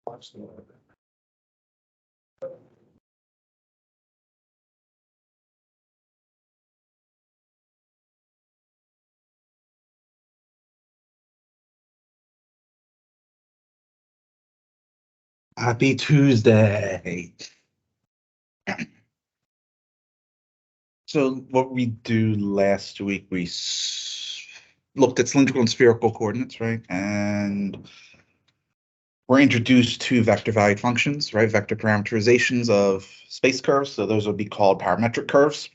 Watch the one. Happy Tuesday. So what we do last week, we looked at cylindrical and spherical coordinates, right? And we're introduced to vector valued functions, right? Vector parameterizations of space curves. So those would be called parametric curves.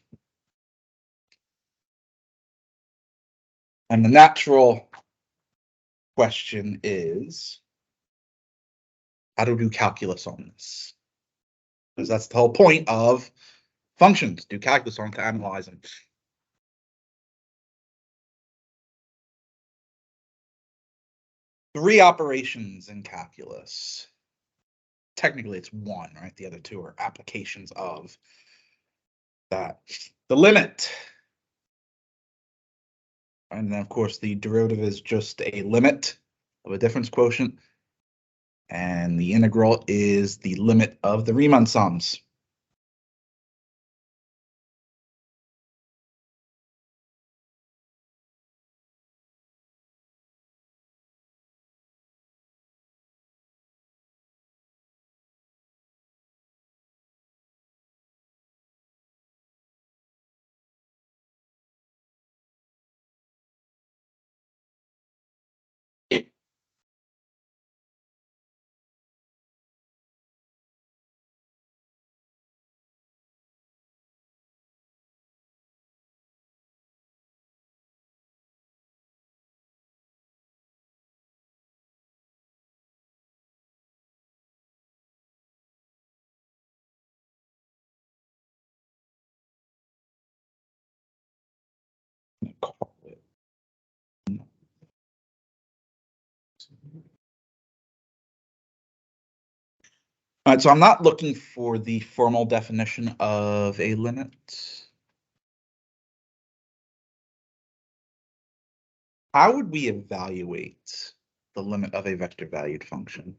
And the natural question is, how to do calculus on this? Because that's the whole point of functions, do calculus on to analyze them. Three operations in calculus. Technically, it's one, right? The other two are applications of that. The limit. And then, of course, the derivative is just a limit of a difference quotient. And the integral is the limit of the Riemann sums. Call it. All right, so I'm not looking for the formal definition of a limit. How would we evaluate the limit of a vector valued function?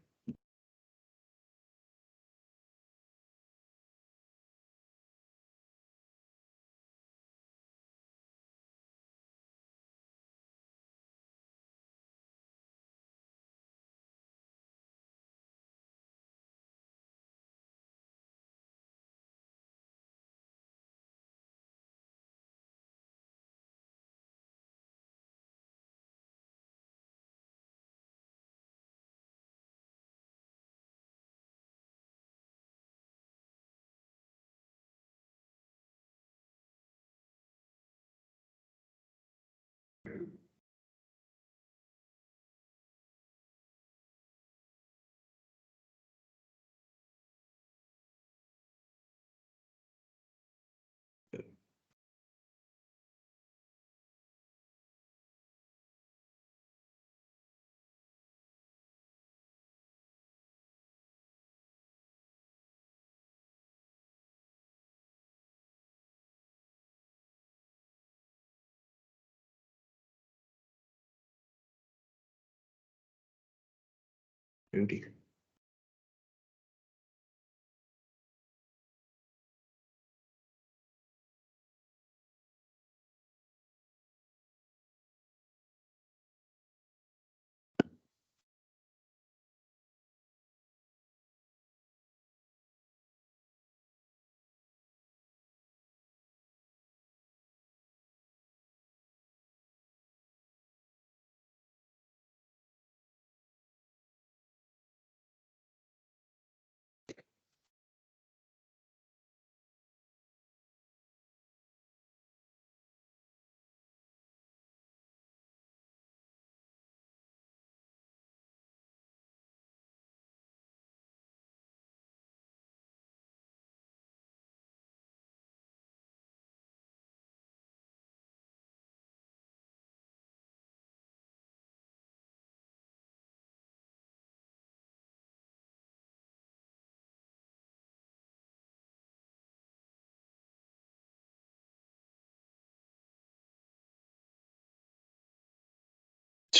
Oh dear.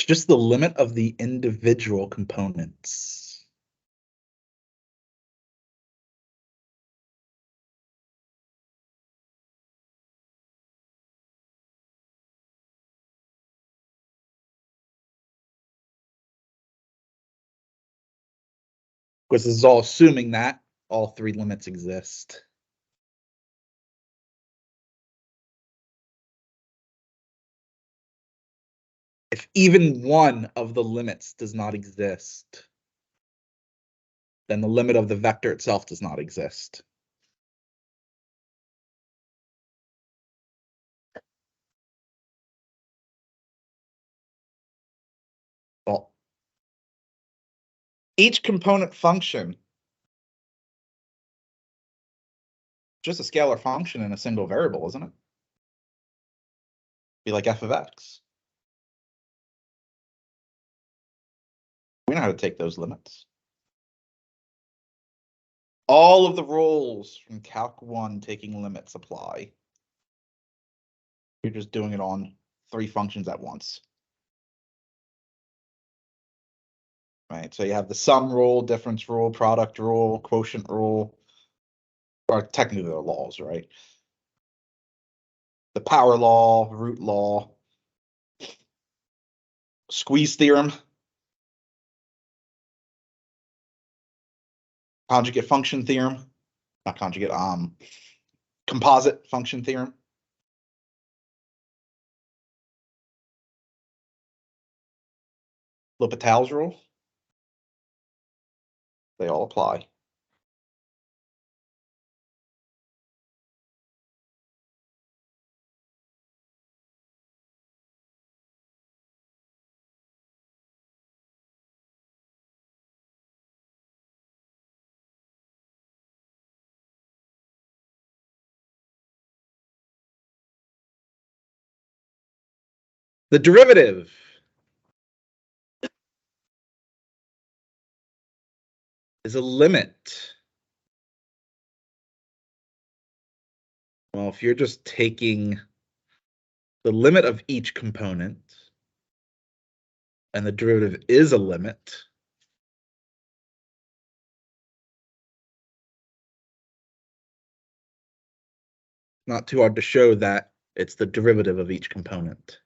It's just the limit of the individual components. Because this is all assuming that all three limits exist. If even one of the limits does not exist, then the limit of the vector itself does not exist. Well, each component function, just a scalar function in a single variable, isn't it? Be like f of x. We know how to take those limits. All of the rules from Calc 1 taking limits apply. You're just doing it on three functions at once. Right, so you have the sum rule, difference rule, product rule, quotient rule, or technically they're laws, right? The power law, root law, squeeze theorem, conjugate function theorem, not conjugate, composite function theorem. L'Hopital's rule, they all apply. The derivative is a limit. Well, if you're just taking the limit of each component, and the derivative is a limit, not too hard to show that it's the derivative of each component.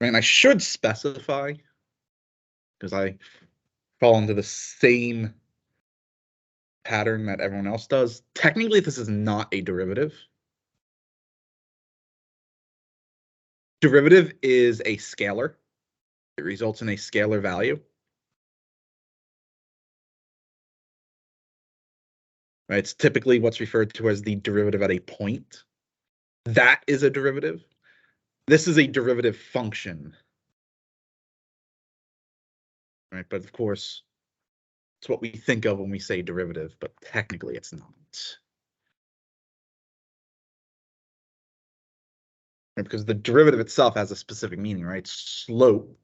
I mean, I should specify, because I fall into the same pattern that everyone else does. Technically, this is not a derivative. Derivative is a scalar. It results in a scalar value. Right? It's typically what's referred to as the derivative at a point. That is a derivative. This is a derivative function. Right? But of course, it's what we think of when we say derivative, but technically it's not. Right? Because the derivative itself has a specific meaning, right? Slope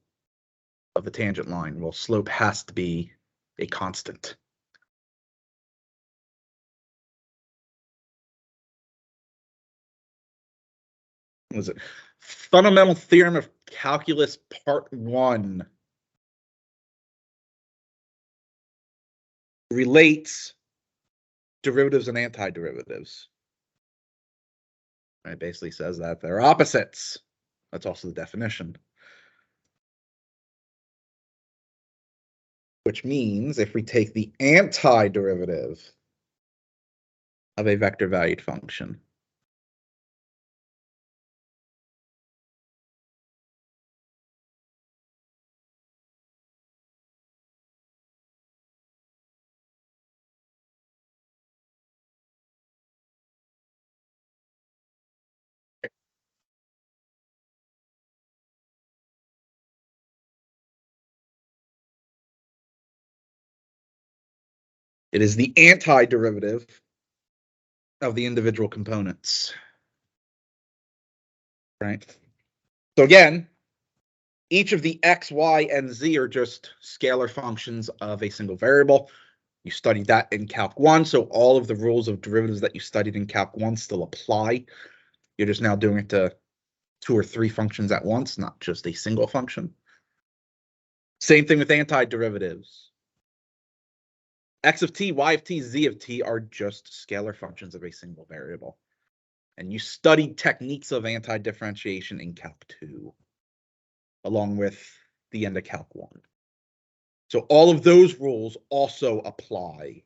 of the tangent line. Well, slope has to be a constant. What is it? Fundamental theorem of calculus, part 1. Relates derivatives and antiderivatives. It basically says that they're opposites. That's also the definition. Which means if we take the antiderivative of a vector valued function, it is the antiderivative of the individual components. Right? So again, each of the x, y, and z are just scalar functions of a single variable. You studied that in Calc 1, so all of the rules of derivatives that you studied in Calc 1 still apply. You're just now doing it to 2 or 3 functions at once, not just a single function. Same thing with antiderivatives. X of t, y of t, z of t are just scalar functions of a single variable. And you studied techniques of antidifferentiation in Calc 2, along with the end of Calc 1. So all of those rules also apply,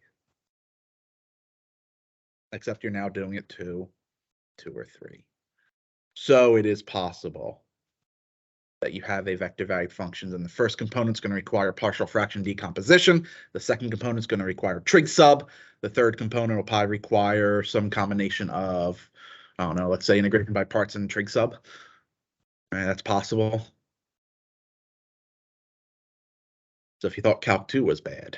except you're now doing it to 2 or 3. So it is possible that you have a vector valued function, and the first component is going to require partial fraction decomposition. The second component is going to require trig sub. The third component will probably require some combination of, I don't know, let's say integration by parts and trig sub. Right, that's possible. So if you thought Calc 2 was bad,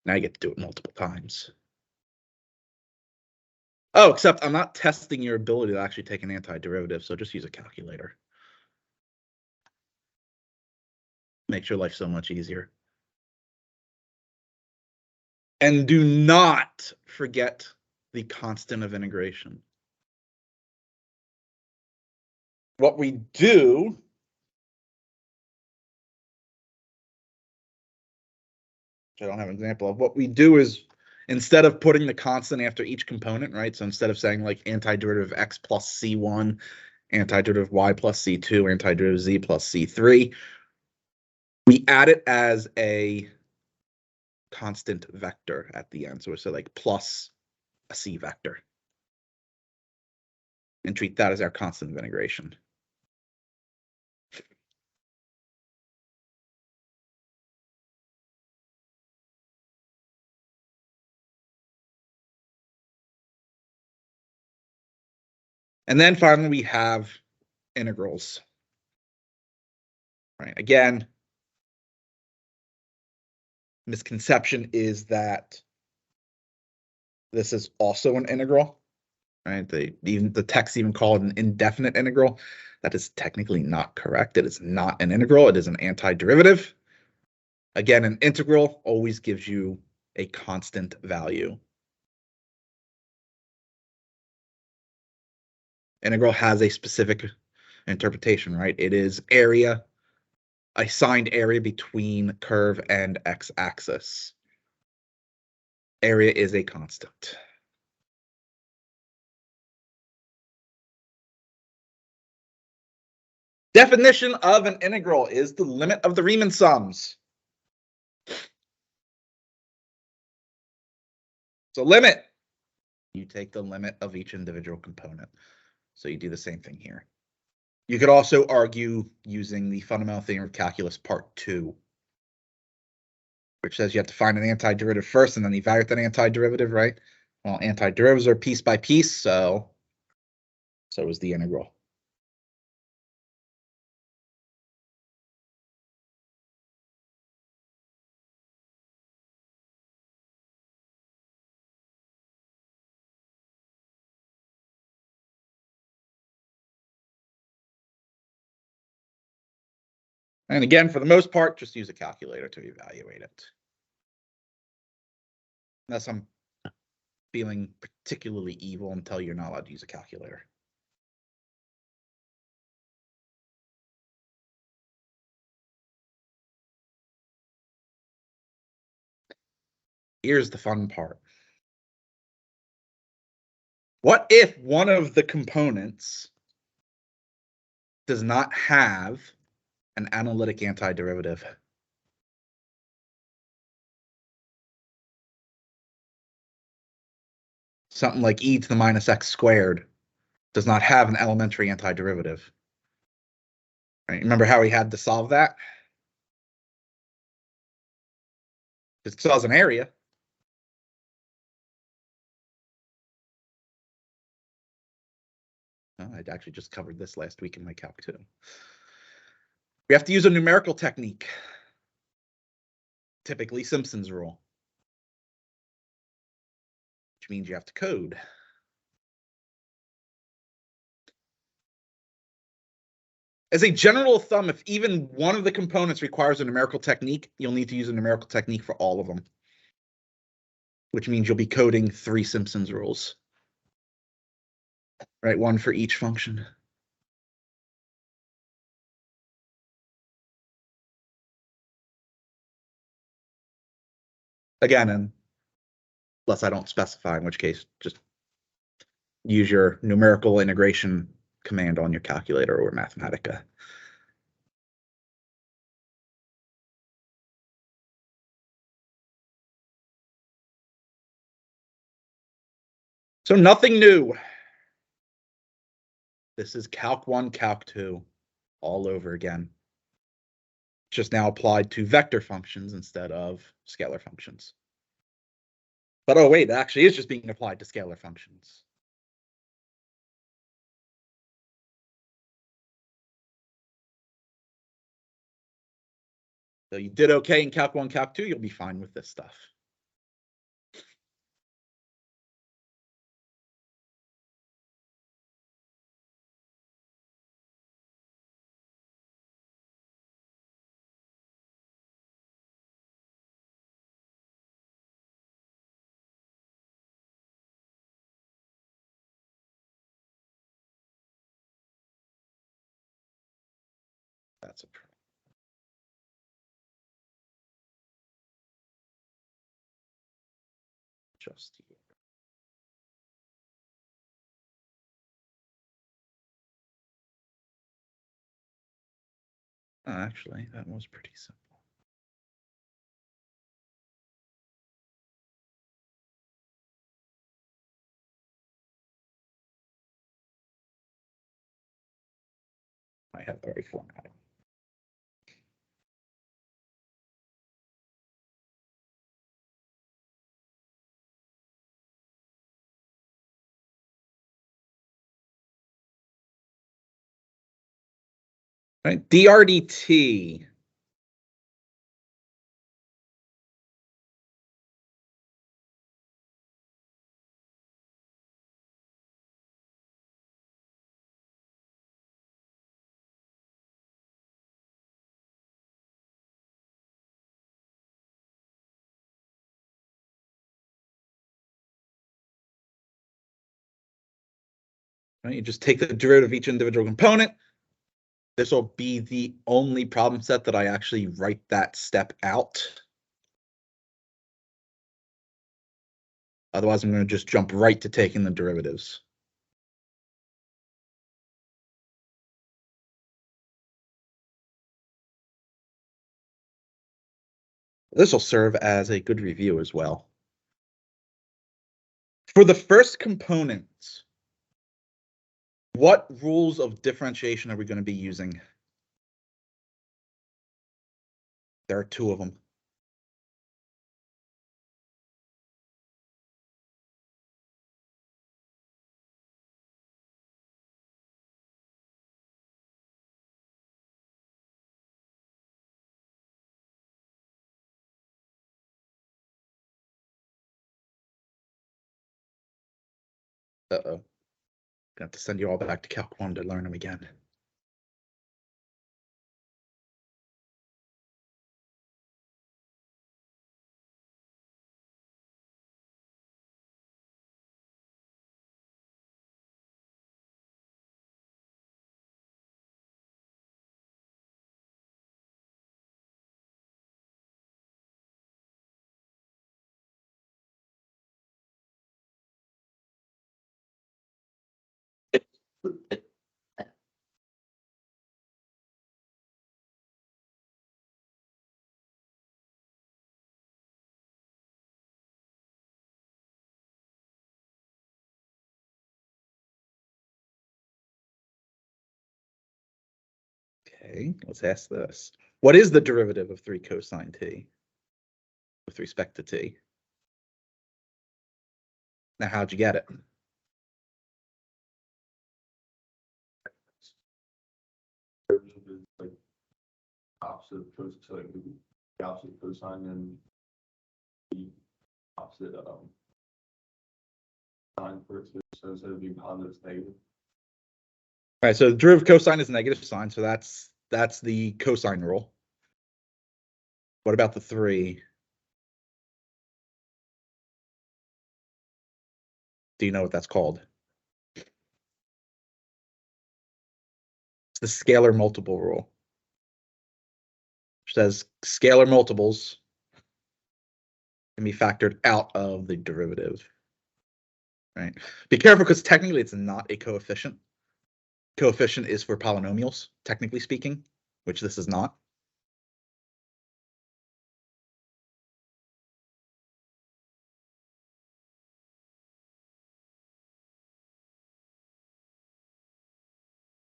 now you get to do it multiple times. Oh, except I'm not testing your ability to actually take an antiderivative, so just use a calculator. Makes your life so much easier. And do not forget the constant of integration. What we do, which I don't have an example of, what we do is instead of putting the constant after each component, right? So instead of saying like antiderivative x plus c1, antiderivative y plus c2, antiderivative z plus c3, we add it as a constant vector at the end. So we say like plus a c vector and treat that as our constant of integration. And then finally, we have integrals. Right. Again, misconception is that this is also an integral. Right. The text even call it an indefinite integral. That is technically not correct. It is not an integral. It is an antiderivative. Again, an integral always gives you a constant value. Integral has a specific interpretation, right? It is area, assigned area between curve and x-axis. Area is a constant. Definition of an integral is the limit of the Riemann sums. So limit, you take the limit of each individual component. So you do the same thing here. You could also argue using the fundamental theorem of calculus part 2, which says you have to find an antiderivative first and then evaluate that antiderivative, right? Well, antiderivatives are piece by piece, so is the integral. And again, for the most part, just use a calculator to evaluate it. Unless I'm feeling particularly evil and tell you you're not allowed to use a calculator. Here's the fun part. What if one of the components does not have an analytic antiderivative? Something like e to the minus x squared does not have an elementary antiderivative. Right? Remember how we had to solve that? It still has an area. Oh, I actually just covered this last week in my Calc 2. We have to use a numerical technique, typically Simpson's rule. which means you have to code. As a general thumb, if even one of the components requires a numerical technique, you'll need to use a numerical technique for all of them, which means you'll be coding 3 Simpsons rules, right? One for each function. Again, unless I don't specify, in which case just use your numerical integration command on your calculator or Mathematica. So nothing new. This is Calc 1, Calc 2 all over again. Just now applied to vector functions instead of scalar functions. But oh wait, it actually is just being applied to scalar functions. So you did okay in Calc 1, Calc 2, you'll be fine with this stuff. That's a problem. Just here. Oh, actually, that was pretty simple. I have the right format. Right, DRDT. Right, you just take the derivative of each individual component. This will be the only problem set that I actually write that step out. Otherwise, I'm going to just jump right to taking the derivatives. This will serve as a good review as well. For the first component, what rules of differentiation are we going to be using? There are 2 of them. Uh-oh. Got to send you all back to Calc 1 to learn them again. Okay, let's ask this. What is the derivative of 3 cosine t with respect to t? Now, how'd you get it? Like opposite cosine, so like the opposite cosine and the opposite Sign for it, so instead of being positive, it's negative. All right, so the derivative cosine is a negative sign, so that's the cosine rule. What about the 3? Do you know what that's called? It's the scalar multiple rule. Which says scalar multiples can be factored out of the derivative. Right? Be careful because technically it's not a coefficient. Coefficient is for polynomials, technically speaking, which this is not.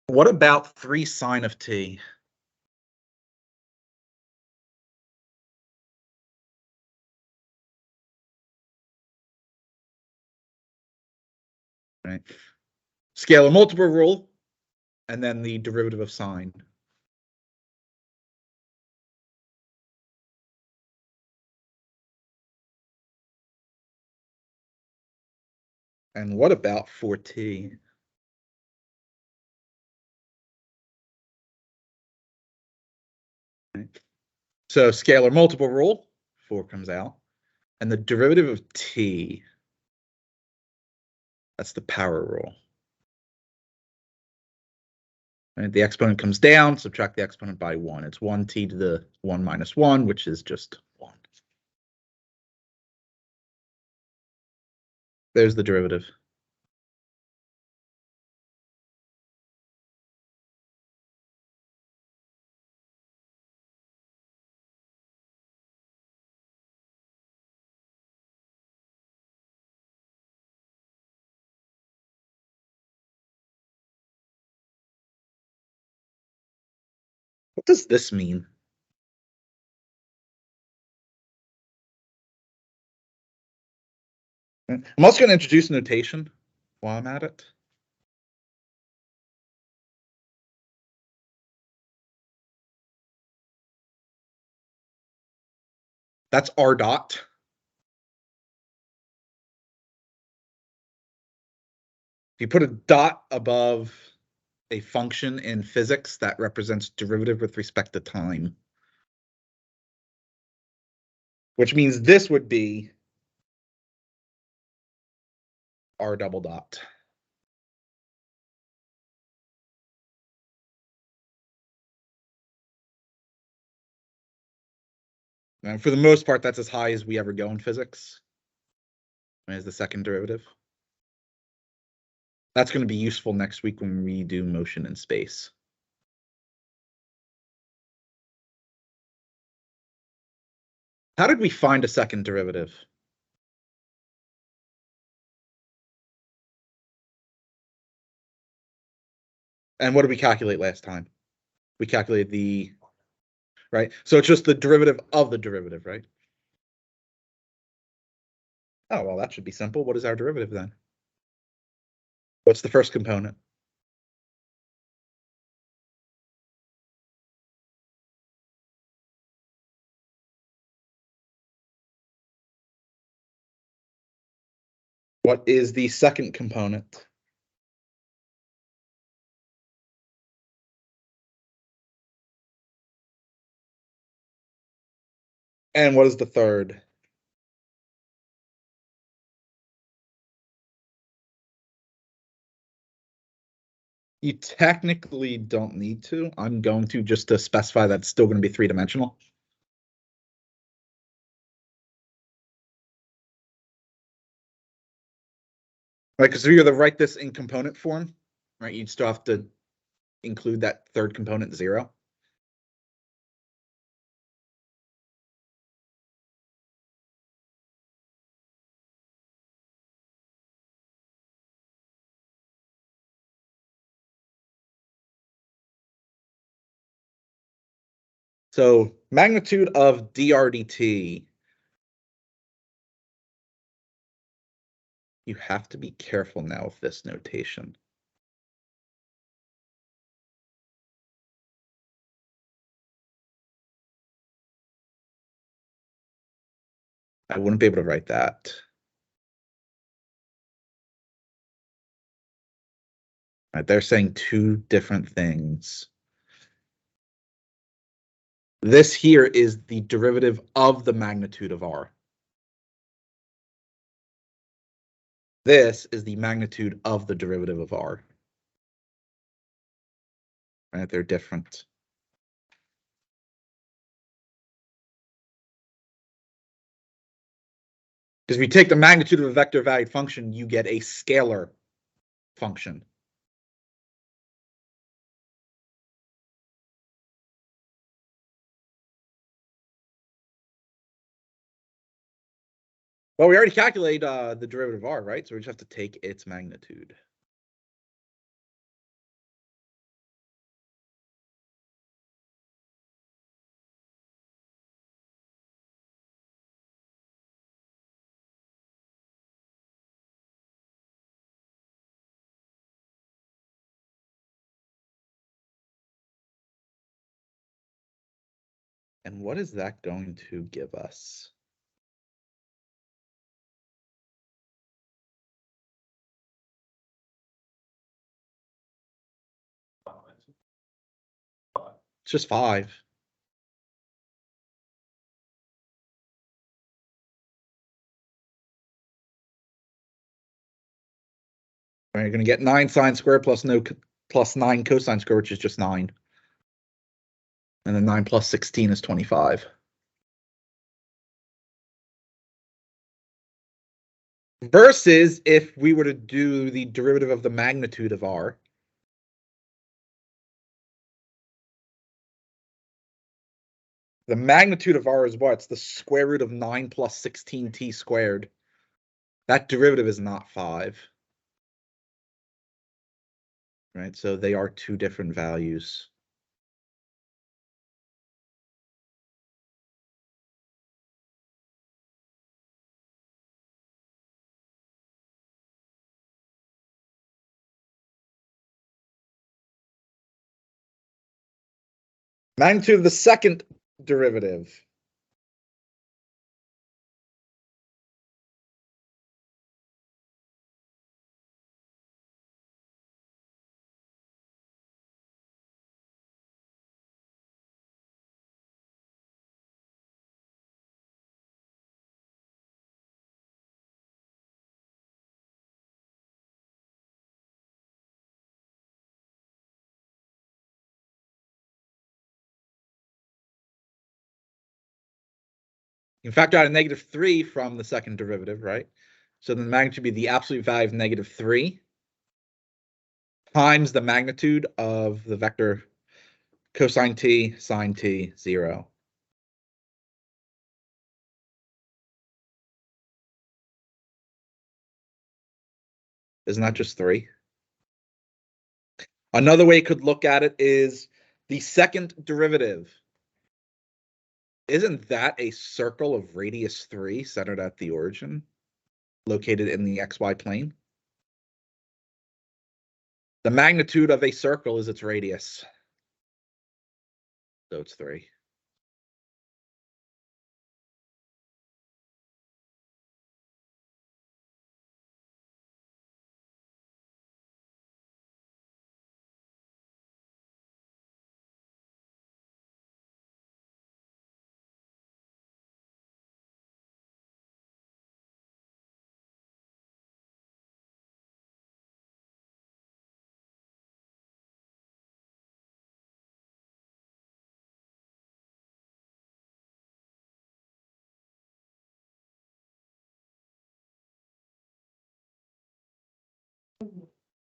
What about 3 sine of t? Right? Scalar multiple rule, and then the derivative of sine. And what about 4t? Right? So scalar multiple rule, 4 comes out. And the derivative of t, that's the power rule. And the exponent comes down, subtract the exponent by 1. It's 1t to the 1 minus 1, which is just 1. There's the derivative. What does this mean? I'm also going to introduce notation while I'm at it. That's r dot. If you put a dot above a function in physics, that represents derivative with respect to time. Which means this would be r double dot. And for the most part, that's as high as we ever go in physics. As the second derivative. That's going to be useful next week when we do motion in space. How did we find a second derivative? And what did we calculate last time? We calculated the, right? So it's just the derivative of the derivative, right? Oh, well, that should be simple. What is our derivative then? What's the first component? What is the second component? And what is the third? You technically don't need to. I'm going to just to specify that it's still going to be 3-dimensional. Right, because if you're to write this in component form, right, you'd still have to include that third component 0. So magnitude of dr dt, you have to be careful now with this notation. I wouldn't be able to write that. Right, they're saying two different things. This here is the derivative of the magnitude of r. This is the magnitude of the derivative of r. Right, they're different. Because if you take the magnitude of a vector valued function, you get a scalar function. Well, we already calculated the derivative of r, right? So we just have to take its magnitude. And what is that going to give us? It's just 5. Right, you're going to get 9 sine squared plus 9 cosine squared, which is just 9. And then 9 plus 16 is 25. Versus if we were to do the derivative of the magnitude of r. The magnitude of r is what? It's the square root of 9 plus 16t squared. That derivative is not 5. Right, so they are two different values. Magnitude of the second derivative. You can factor out a -3 from the second derivative, right? So then the magnitude would be the absolute value of -3 times the magnitude of the vector cosine t, sine t, 0. Isn't that just 3? Another way you could look at it is the second derivative. Isn't that a circle of radius 3 centered at the origin, located in the xy plane? The magnitude of a circle is its radius. So it's 3.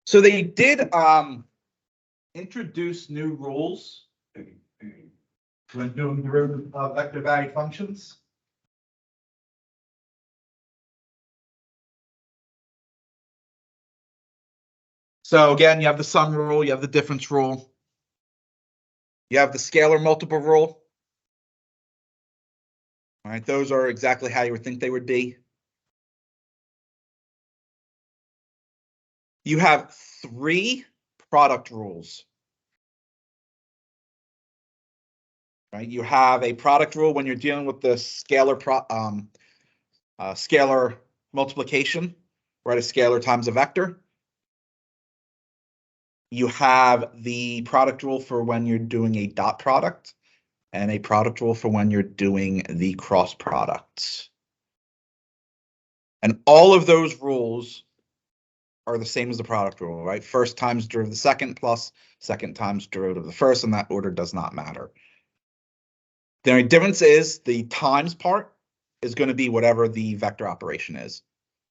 So they did introduce new rules when doing derivative of vector valued functions. So again, you have the sum rule, you have the difference rule, you have the scalar multiple rule. All right, those are exactly how you would think they would be. You have 3 product rules. Right, you have a product rule when you're dealing with the scalar scalar multiplication, right? A scalar times a vector. you have the product rule for when you're doing a dot product and a product rule for when you're doing the cross products. And all of those rules are the same as the product rule, right? First times derivative of the second plus second times derivative of the first, and that order does not matter. The only difference is the times part is going to be whatever the vector operation is,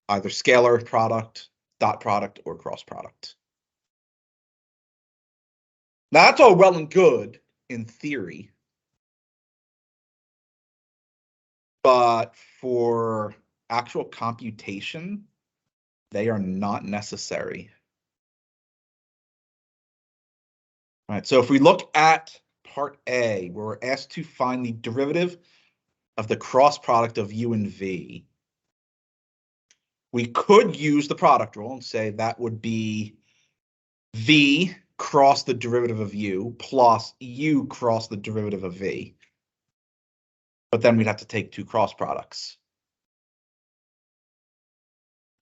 either scalar product, dot product, or cross product. Now, that's all well and good in theory, but for actual computation, they are not necessary. All right, so if we look at part A, where we're asked to find the derivative of the cross product of u and v, we could use the product rule and say that would be v cross the derivative of u plus u cross the derivative of v. But then we'd have to take two cross products.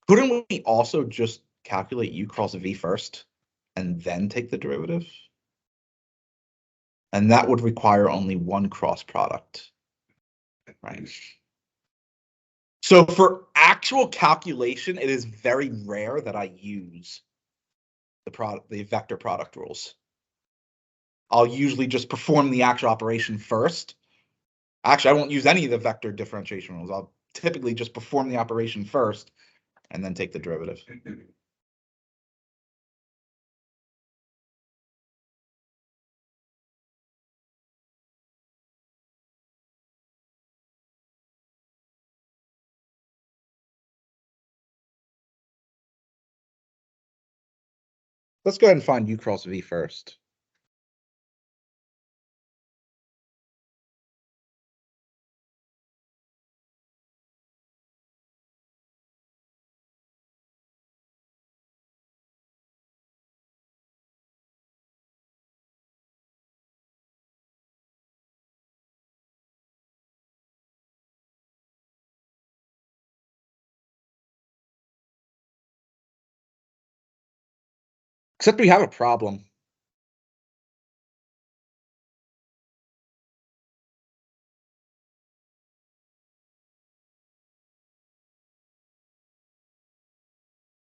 Couldn't we also just calculate u cross v first and then take the derivative? And that would require only one cross product, right? So for actual calculation, it is very rare that I use the vector product rules. I'll usually just perform the actual operation first. Actually, I won't use any of the vector differentiation rules. I'll typically just perform the operation first and then take the derivative. Let's go ahead and find u cross v first. Except we have a problem.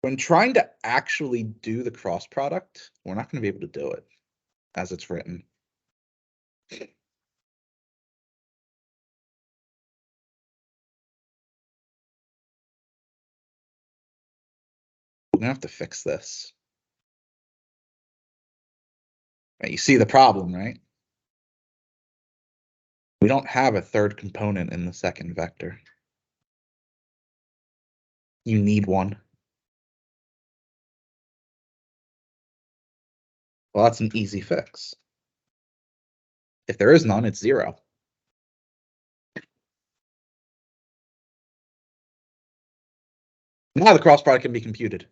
When trying to actually do the cross product, we're not going to be able to do it as it's written. We're going to have to fix this. Right, you see the problem, right? We don't have a third component in the second vector. You need one. Well, that's an easy fix. If there is none, it's 0. Now the cross product can be computed.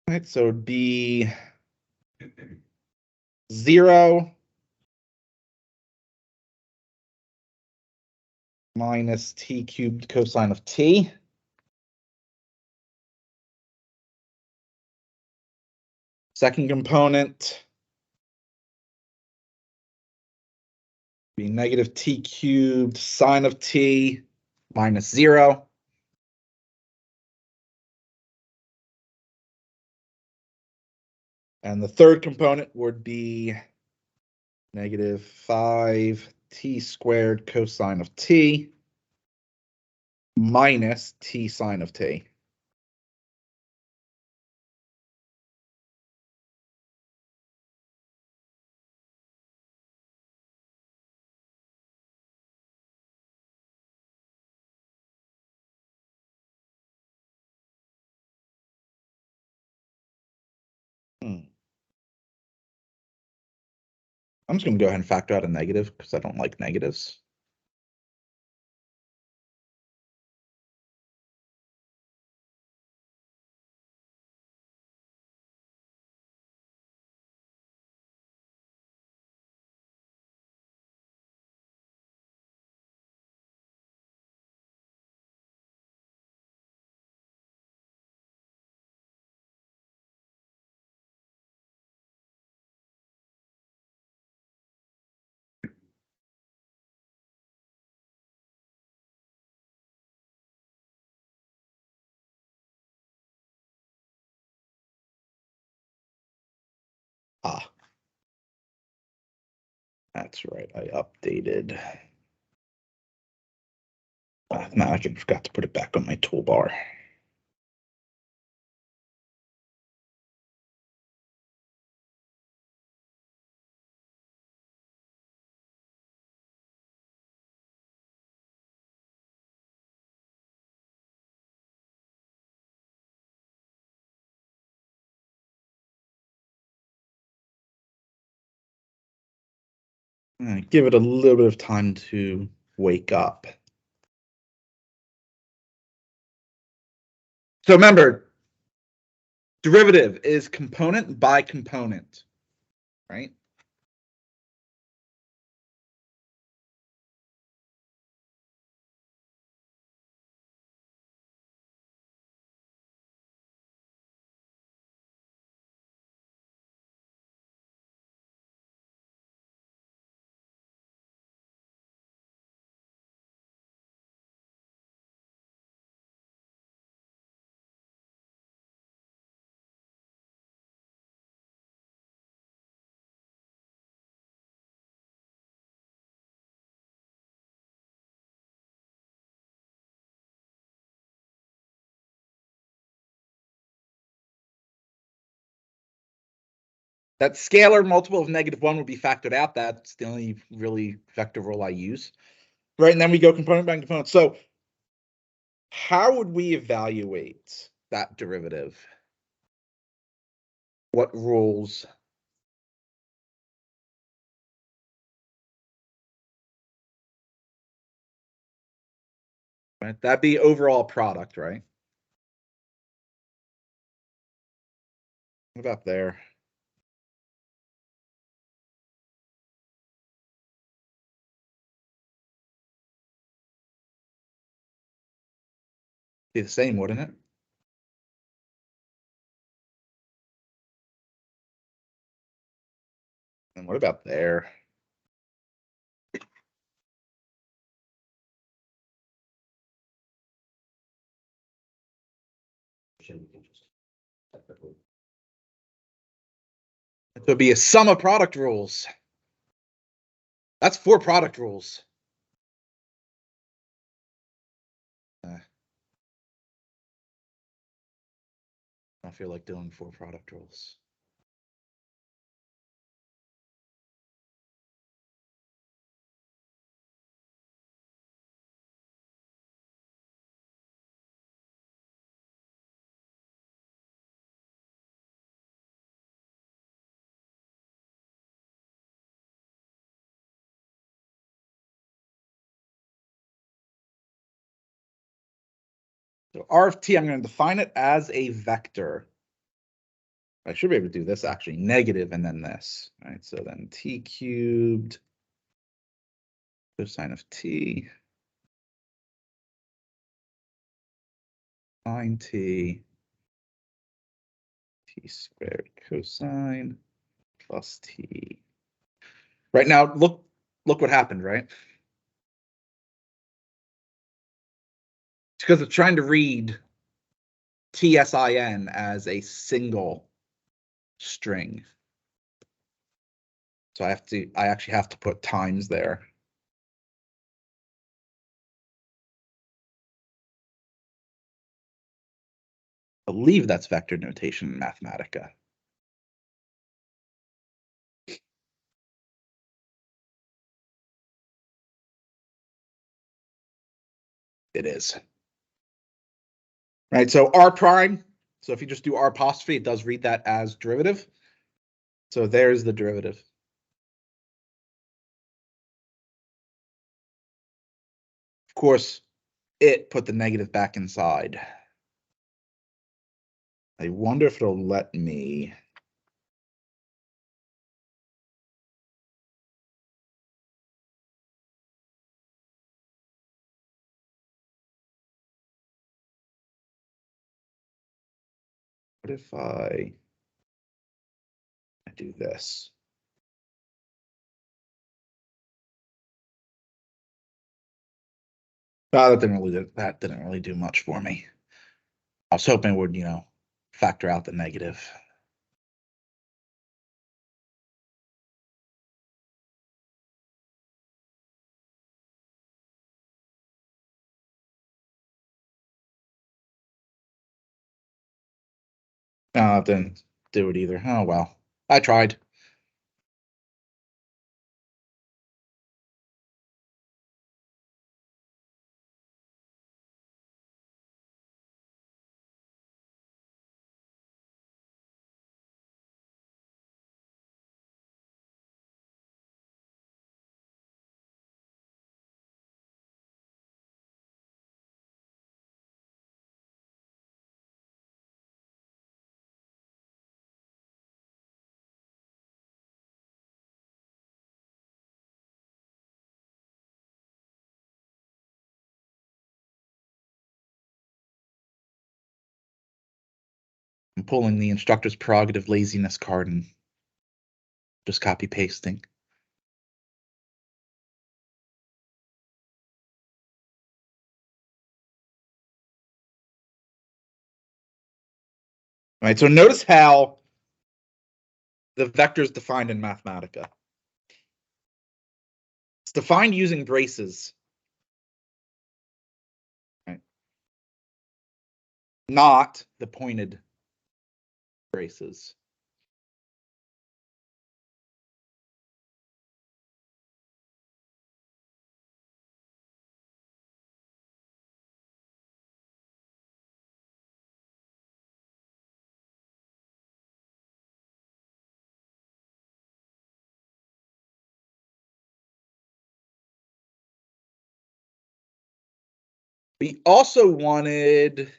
All right, so it'd be 0 minus t cubed cosine of t. Second component be negative t cubed sine of t minus 0. And the third component would be negative 5t squared cosine of t minus t sine of t. I'm just going to go ahead and factor out a negative because I don't like negatives. Ah. That's right, I updated. No, I forgot to put it back on my toolbar. Give it a little bit of time to wake up. So remember, derivative is component by component, right? That scalar multiple of -1 would be factored out. That's the only really vector rule I use. Right, and then we go component by component. So how would we evaluate that derivative? What rules? Right, that'd be overall product, right? What about there? Be the same, wouldn't it? And what about there? It would be a sum of product rules. That's 4 product rules. I feel like doing 4 product rules. So R of t, I'm going to define it as a vector. I should be able to do this actually, negative and then this. Right, so then t cubed cosine of t sine t squared cosine plus t. Right now, look what happened, right? It's because it's trying to read TSIN as a single string. So I actually have to put times there. I believe that's vector notation in Mathematica. It is. Right, so R prime. So if you just do R apostrophe, it does read that as derivative. So there's the derivative. Of course, it put the negative back inside. I wonder if it'll let me. What if I do this? Oh, that didn't really do much for me. I was hoping it would, factor out the negative. Didn't do it either. Oh, well, I tried. I'm pulling the instructor's prerogative laziness card and just copy pasting. All right, so notice how the vector is defined in Mathematica. It's defined using braces. Right. Not the pointed braces. We also wanted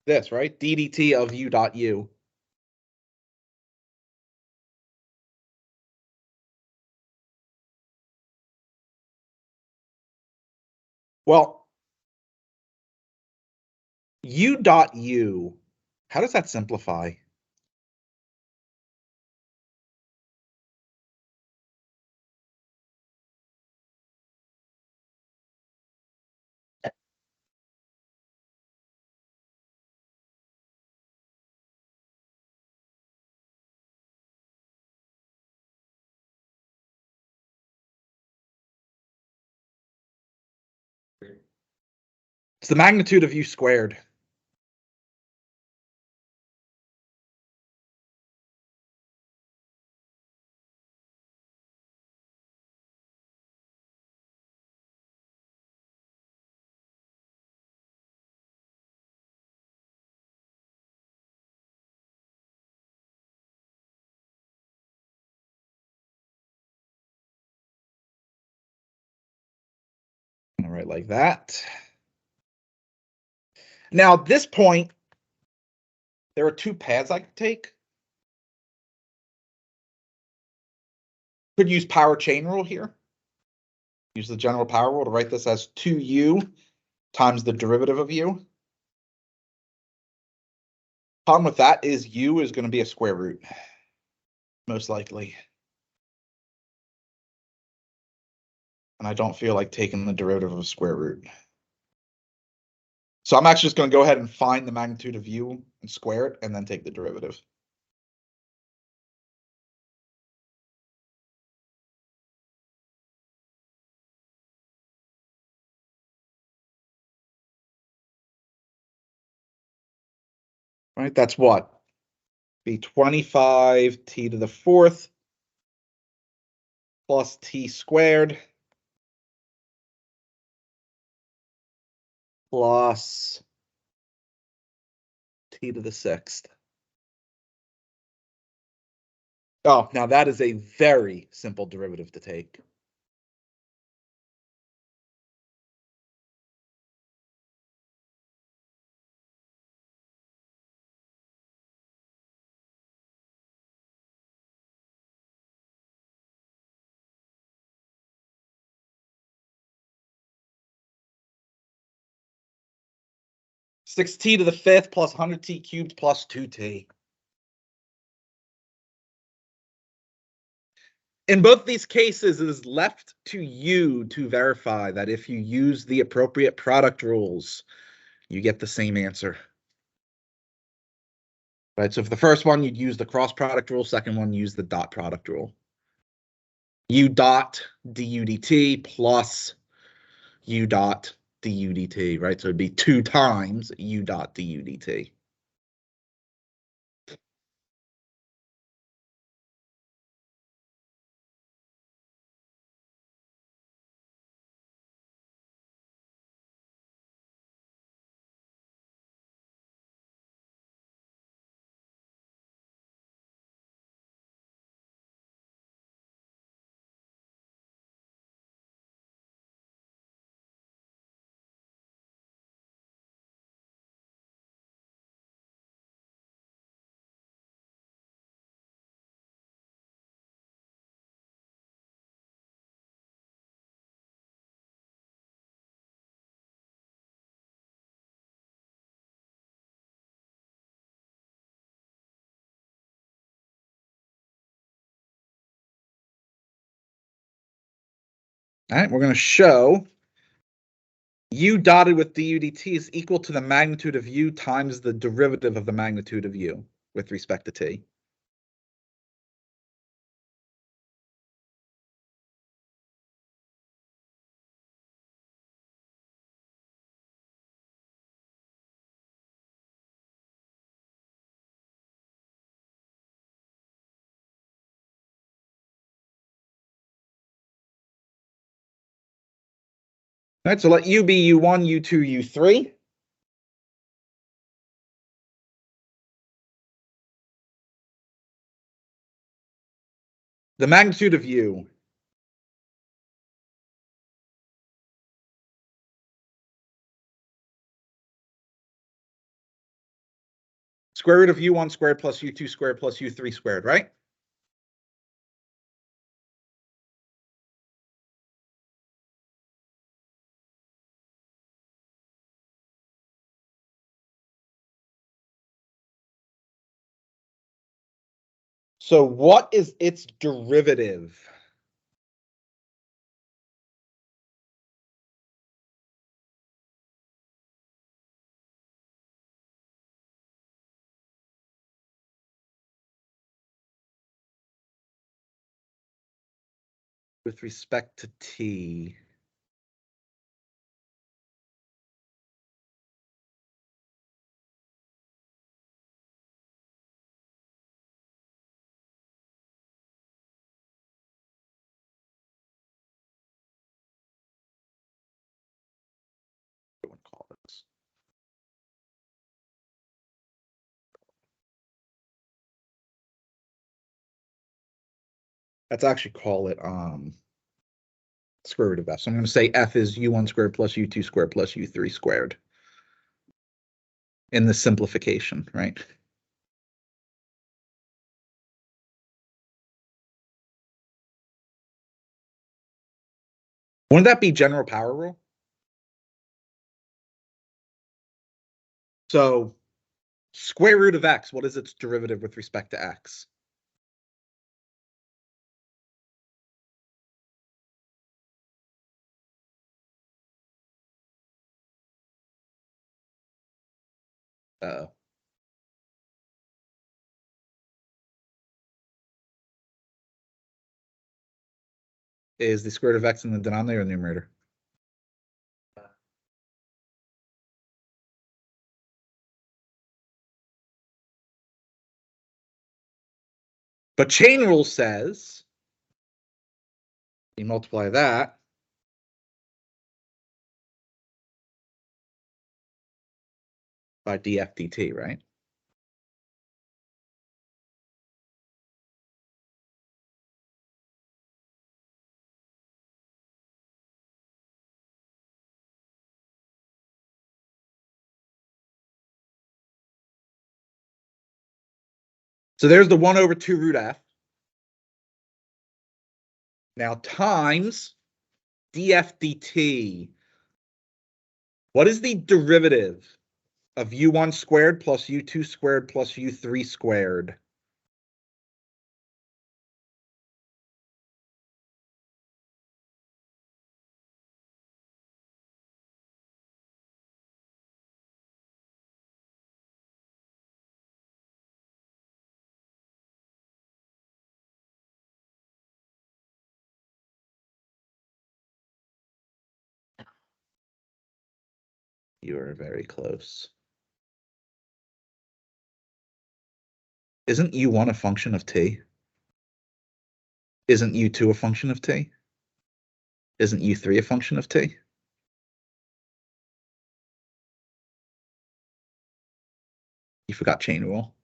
this, right? ddt of u dot u. Well, u dot u, how does that simplify? It's the magnitude of u squared. I'm gonna write like that. Now, at this point, there are two paths I could take. Could use power chain rule here. Use the general power rule to write this as 2u times the derivative of u. Problem with that is u is going to be a square root, most likely. And I don't feel like taking the derivative of a square root. So I'm actually just going to go ahead and find the magnitude of u and square it and then take the derivative. Right, that's what? Be 25 t to the fourth plus t squared plus t to the sixth. Oh, now that is a very simple derivative to take. Six t to the fifth plus 100t cubed plus 2t. In both these cases, it is left to you to verify that if you use the appropriate product rules, you get the same answer. Right, so for the first one, you'd use the cross product rule. Second one, use the dot product rule. u dot du dt plus u dot du dt, right? So it'd be 2 times u dot du dt. All right, we're going to show u dotted with du dt is equal to the magnitude of u times the derivative of the magnitude of u with respect to t. All right, so let u be u1, u2, u3. The magnitude of u square root of u1 squared plus u2 squared plus u3 squared, right? So what is its derivative? With respect to t. What would call this? Let's actually call it square root of f. So I'm going to say f is u1 squared plus u2 squared plus u3 squared in the simplification, right? Wouldn't that be general power rule? So square root of x, what is its derivative with respect to x? Uh-oh. Is the square root of x in the denominator or the numerator? But chain rule says you multiply that by df dt, right? So there's the 1 over 2 root f. Now times df dt. What is the derivative of u1 squared plus u2 squared plus u3 squared? You are very close. Isn't U1 a function of t? Isn't U2 a function of t? Isn't U3 a function of t? You forgot chain rule.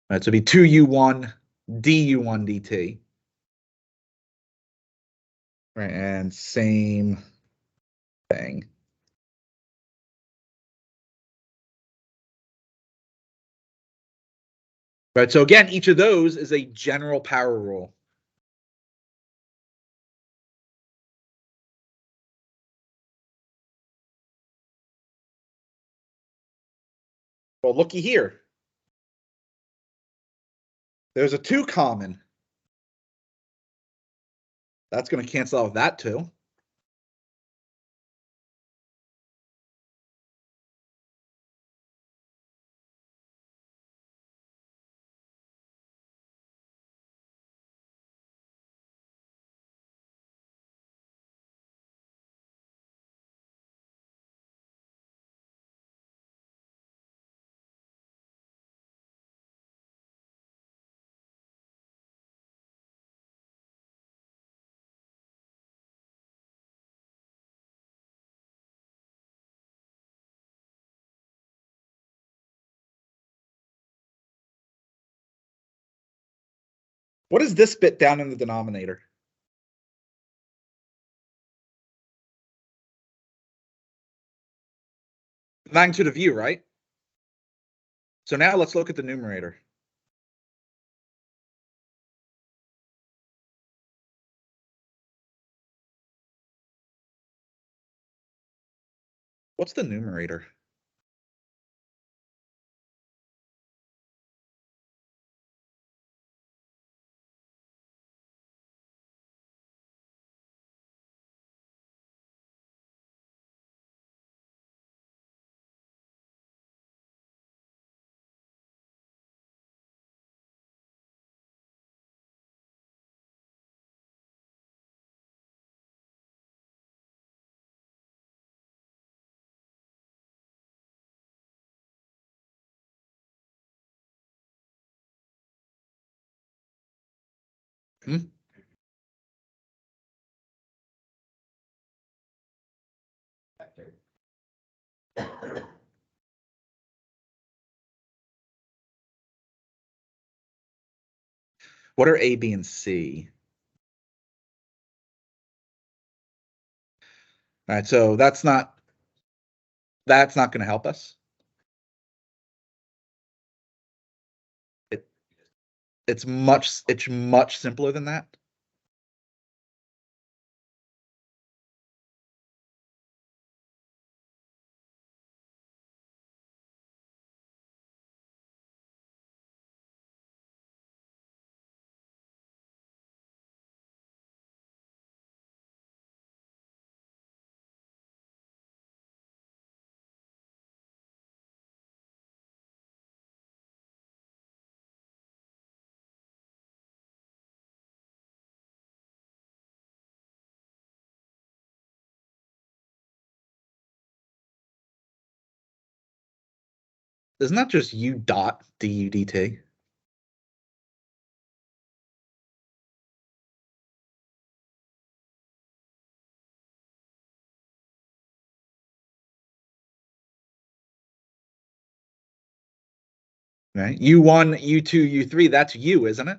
Right, so it'd be 2U1 du1 dt. Right, and same thing. Right, so again, each of those is a general power rule. Well, looky here. There's a 2 common. That's going to cancel out with that 2. What is this bit down in the denominator? Magnitude of u, right? So now let's look at the numerator. What's the numerator? Hmm? What are A, B, and C? All right, so that's not going to help us. It's much simpler than that. Isn't that just u dot du dt? Right? U1, U2, U3, that's u, isn't it?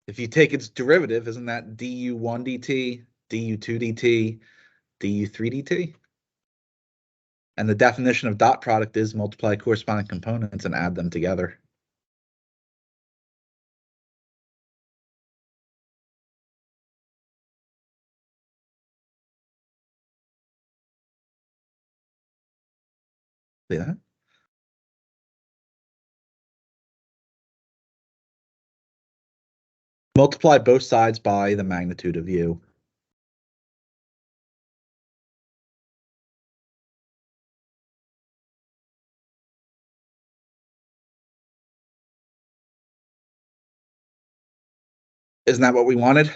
If you take its derivative, isn't that du1 dt, du2 dt, du3 dt? And the definition of dot product is multiply corresponding components and add them together. See that? Multiply both sides by the magnitude of u. Isn't that what we wanted?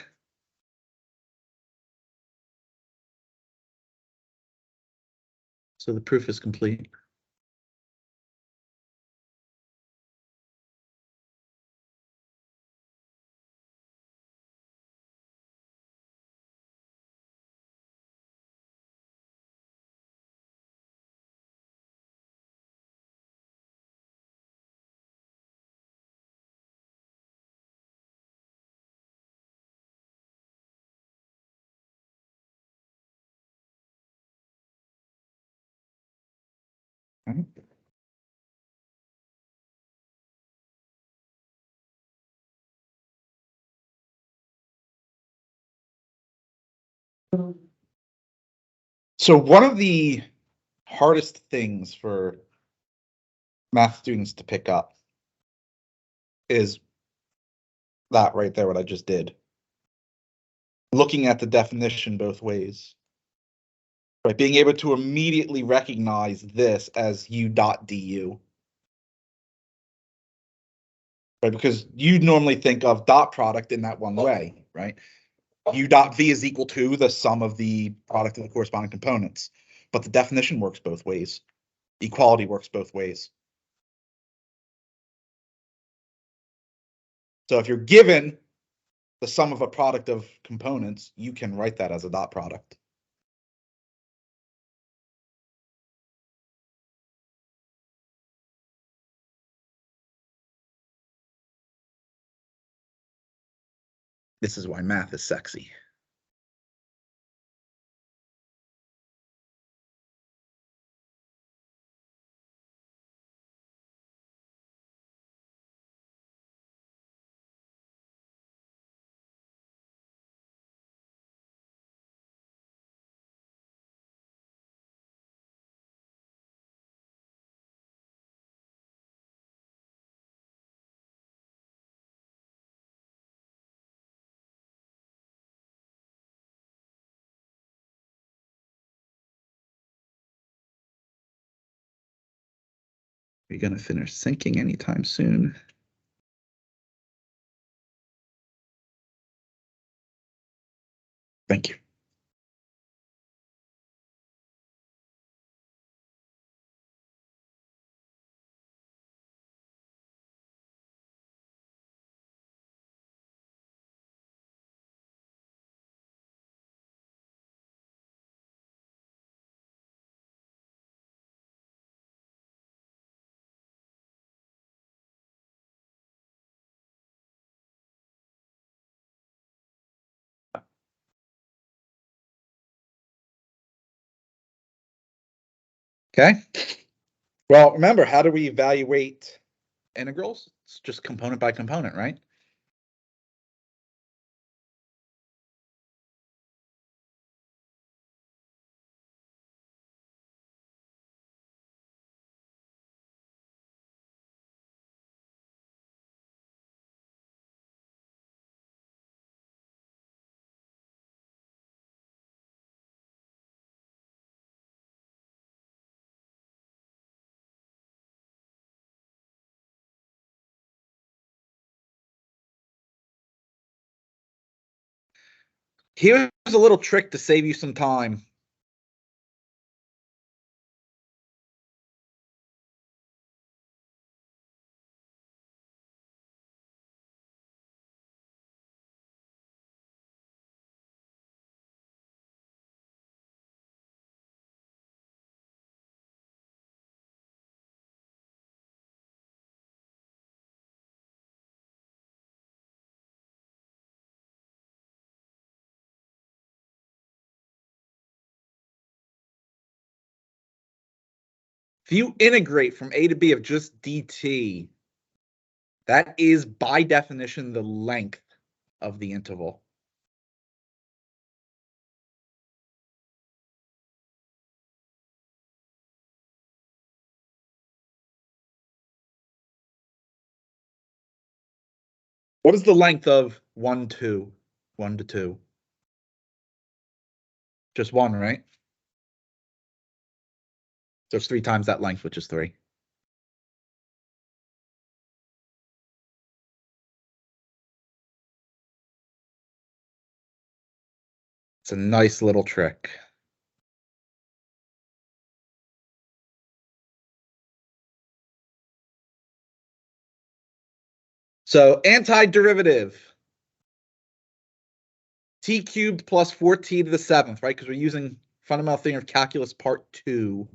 So the proof is complete. Right. So one of the hardest things for math students to pick up is that right there, what I just did. Looking at the definition both ways. Right, being able to immediately recognize this as u dot du. Right, because you normally think of dot product in that one way, right? U dot v is equal to the sum of the product of the corresponding components. But the definition works both ways. Equality works both ways. So if you're given the sum of a product of components, you can write that as a dot product. This is why math is sexy. You're going to finish sinking anytime soon. Thank you. Okay. Well, remember, how do we evaluate integrals? It's just component by component, right? Here's a little trick to save you some time. If you integrate from a to b of just dt, that is by definition the length of the interval. What is the length of 1, 2? 1 to 2? Just 1, right? So it's 3 times that length, which is 3. It's a nice little trick. So antiderivative. T cubed plus 4t to the 7th, right? Because we're using fundamental theorem of calculus part 2.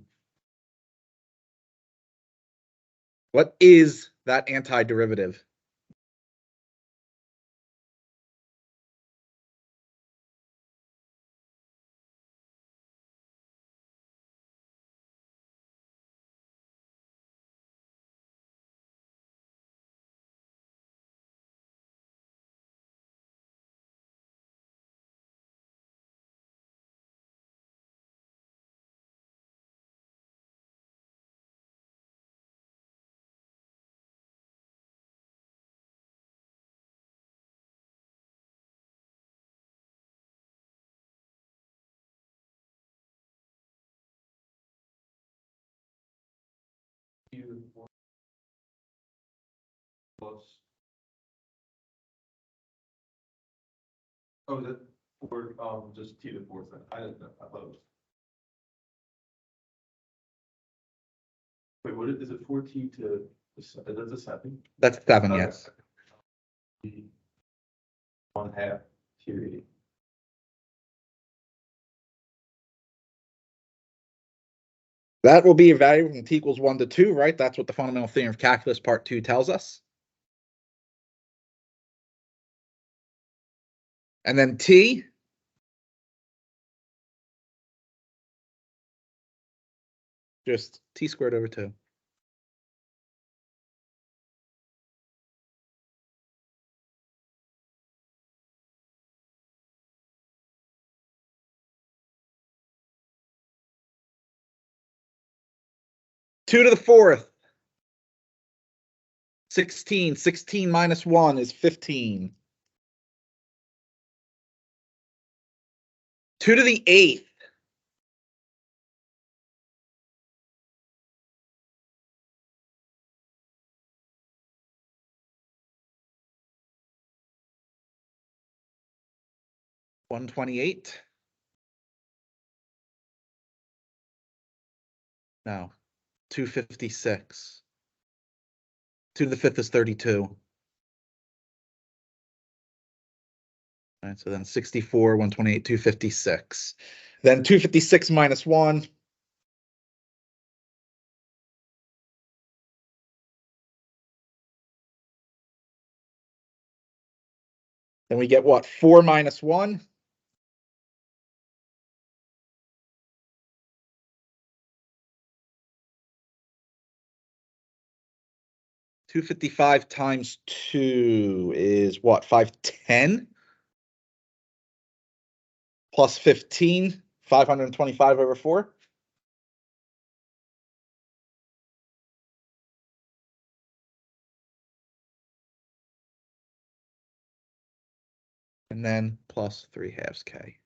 What is that antiderivative? T to the fourth plus. Oh, that, or, just T to the fourth, I didn't know, I thought it was. Wait, what is it, 4T to, that's a second? That's 7, Okay. yes. 1/2 T. That will be a value from t equals 1 to 2, right? That's what the fundamental theorem of calculus part 2 tells us. And then t. Just t squared over 2. Two to the 4th. 16. 16 minus 1 is 15. 2 to the 8th. $128. No. 256. 2 to the 5th is 32. All right, so then 64, 128, 256. Then 256 minus 1. Then we get what? 4 minus 1. $255 times 2 is what? 510 plus 15, 525 over 4. And then plus 3/2 K.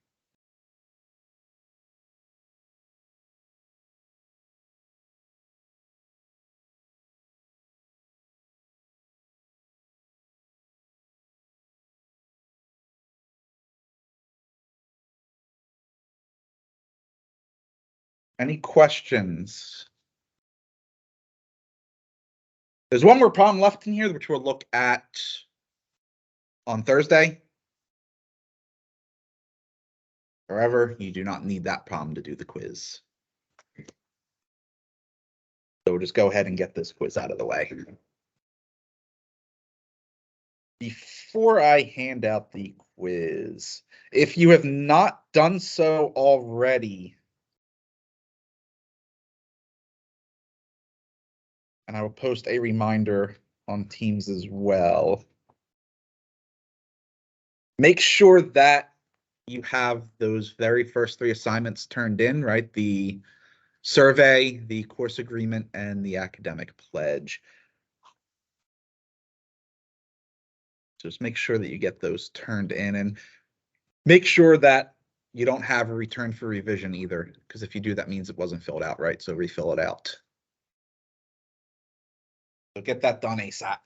Any questions? There's one more problem left in here, which we'll look at on Thursday. However, you do not need that problem to do the quiz. So we'll just go ahead and get this quiz out of the way. Before I hand out the quiz, if you have not done so already, and I will post a reminder on Teams as well, make sure that you have those very first 3 assignments turned in, right? The survey, the course agreement, and the academic pledge. Just make sure that you get those turned in, and make sure that you don't have a return for revision either, because if you do, that means it wasn't filled out right, so refill it out. So get that done ASAP.